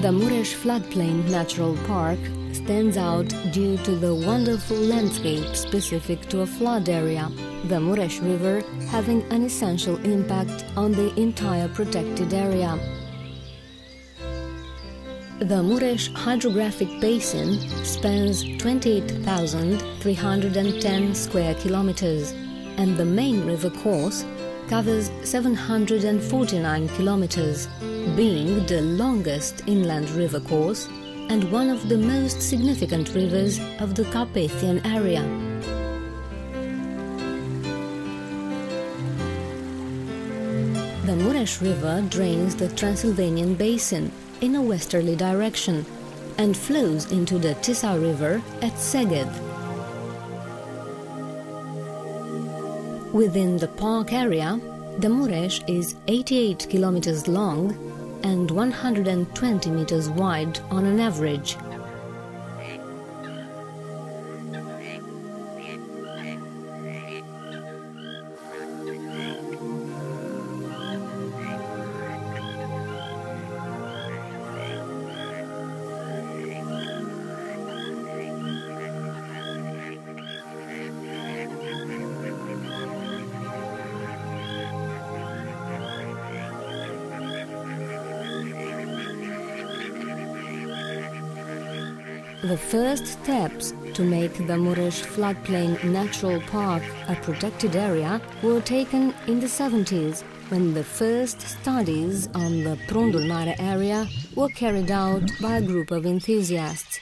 The Mureș Floodplain Natural Park stands out due to the wonderful landscape specific to a flood area, the Mureș River having an essential impact on the entire protected area. The Mureș Hydrographic Basin spans 28,310 square kilometers, and the main river course covers 749 kilometers, being the longest inland river course and one of the most significant rivers of the Carpathian area. The Mureș River drains the Transylvanian Basin in a westerly direction and flows into the Tisa River at Szeged. Within the park area, the Mureș is 88 kilometers long and 120 meters wide on an average. The first steps to make the Mureș Floodplain Natural Park a protected area were taken in the 70s, when the first studies on the Prundul Mare area were carried out by a group of enthusiasts.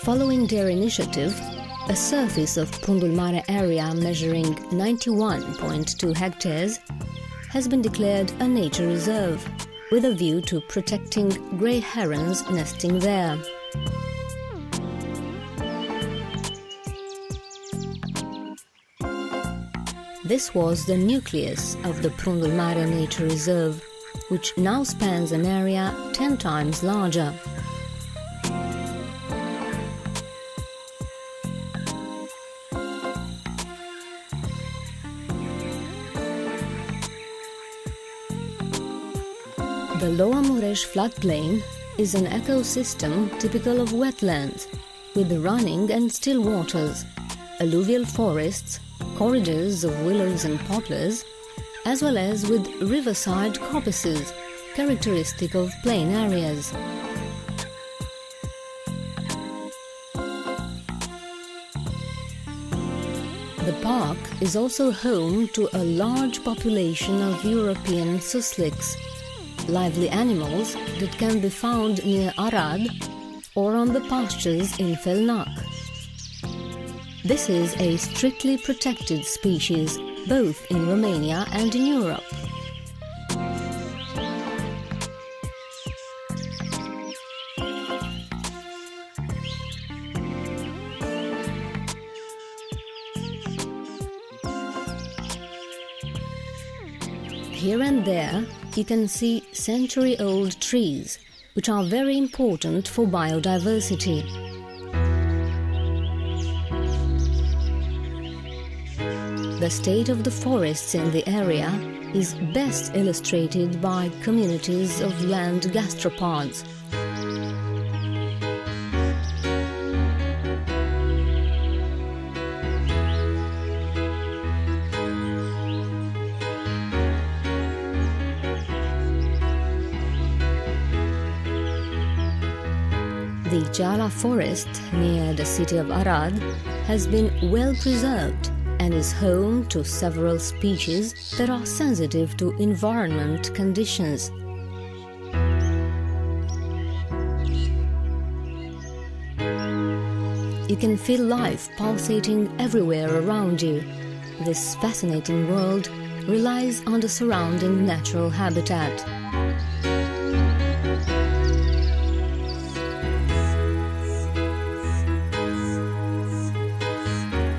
Following their initiative, a surface of Prundul Mare area measuring 91.2 hectares has been declared a nature reserve, with a view to protecting grey herons nesting there. This was the nucleus of the Prundul Mare Nature Reserve, which now spans an area 10 times larger. The Lower Mureș floodplain is an ecosystem typical of wetlands, with running and still waters, alluvial forests, corridors of willows and poplars, as well as with riverside coppices, characteristic of plain areas. The park is also home to a large population of European susliks, lively animals that can be found near Arad or on the pastures in Felnac. This is a strictly protected species, both in Romania and in Europe. Here and there, you can see century-old trees, which are very important for biodiversity. The state of the forests in the area is best illustrated by communities of land gastropods. The Ceala forest near the city of Arad has been well preserved and is home to several species that are sensitive to environment conditions. You can feel life pulsating everywhere around you. This fascinating world relies on the surrounding natural habitat.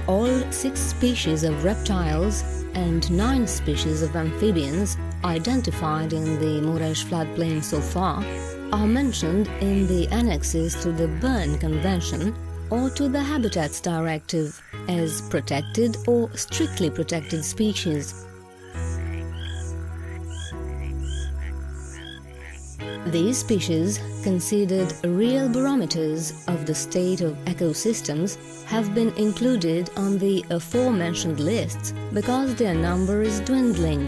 All 6 species of reptiles and 9 species of amphibians identified in the Mureș floodplain so far are mentioned in the annexes to the Berne Convention or to the Habitats Directive as protected or strictly protected species. These species, considered real barometers of the state of ecosystems, have been included on the aforementioned lists because their number is dwindling.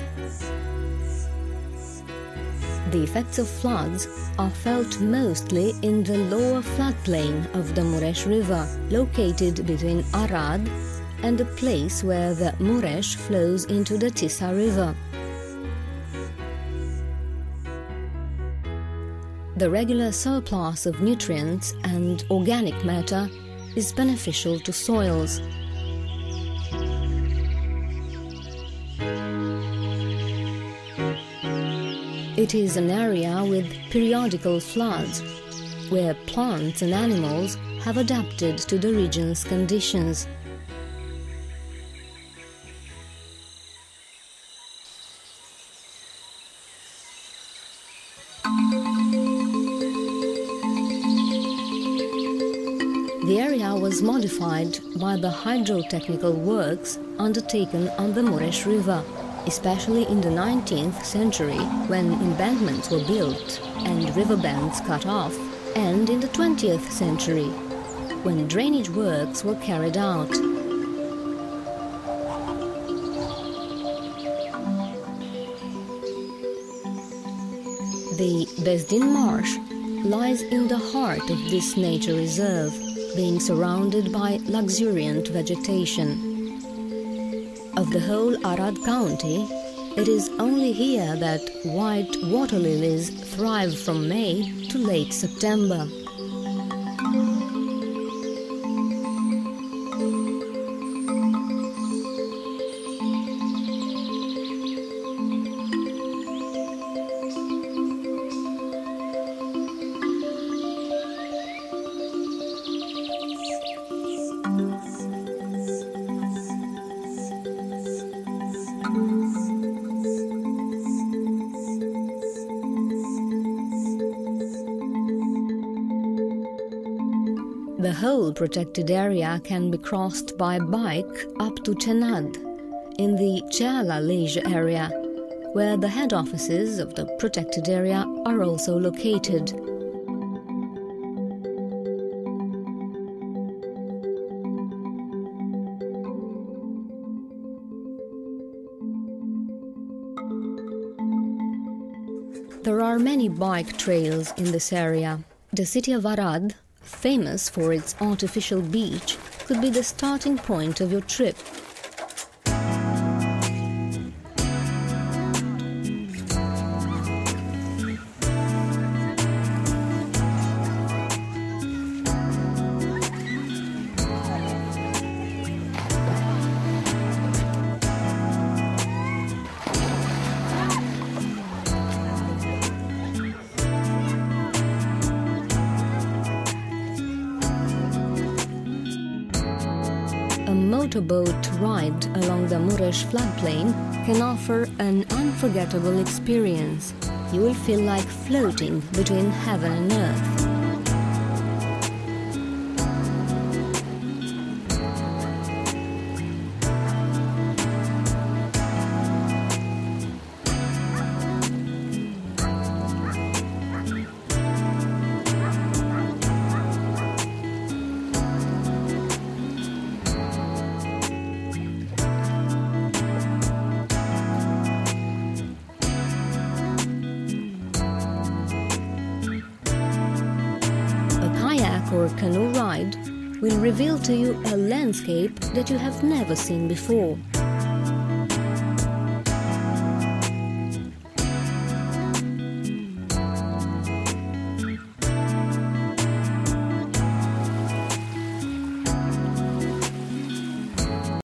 The effects of floods are felt mostly in the lower floodplain of the Mureș River, located between Arad and the place where the Mureș flows into the Tisa River. The regular surplus of nutrients and organic matter is beneficial to soils. It is an area with periodical floods, where plants and animals have adapted to the region's conditions. The area was modified by the hydrotechnical works undertaken on the Mureș River, especially in the 19th century when embankments were built and riverbanks cut off, and in the 20th century when drainage works were carried out. The Bezdin Marsh lies in the heart of this nature reserve, being surrounded by luxuriant vegetation. Of the whole Arad County, it is only here that white water lilies thrive from May to late September. The whole protected area can be crossed by bike up to Chenad, in the Ceala leisure area, where the head offices of the protected area are also located. There are many bike trails in this area. The city of Arad, famous for its artificial beach, could be the starting point of your trip. A motorboat ride along the Mureș floodplain can offer an unforgettable experience. You will feel like floating between heaven and earth. Or canoe ride will reveal to you a landscape that you have never seen before.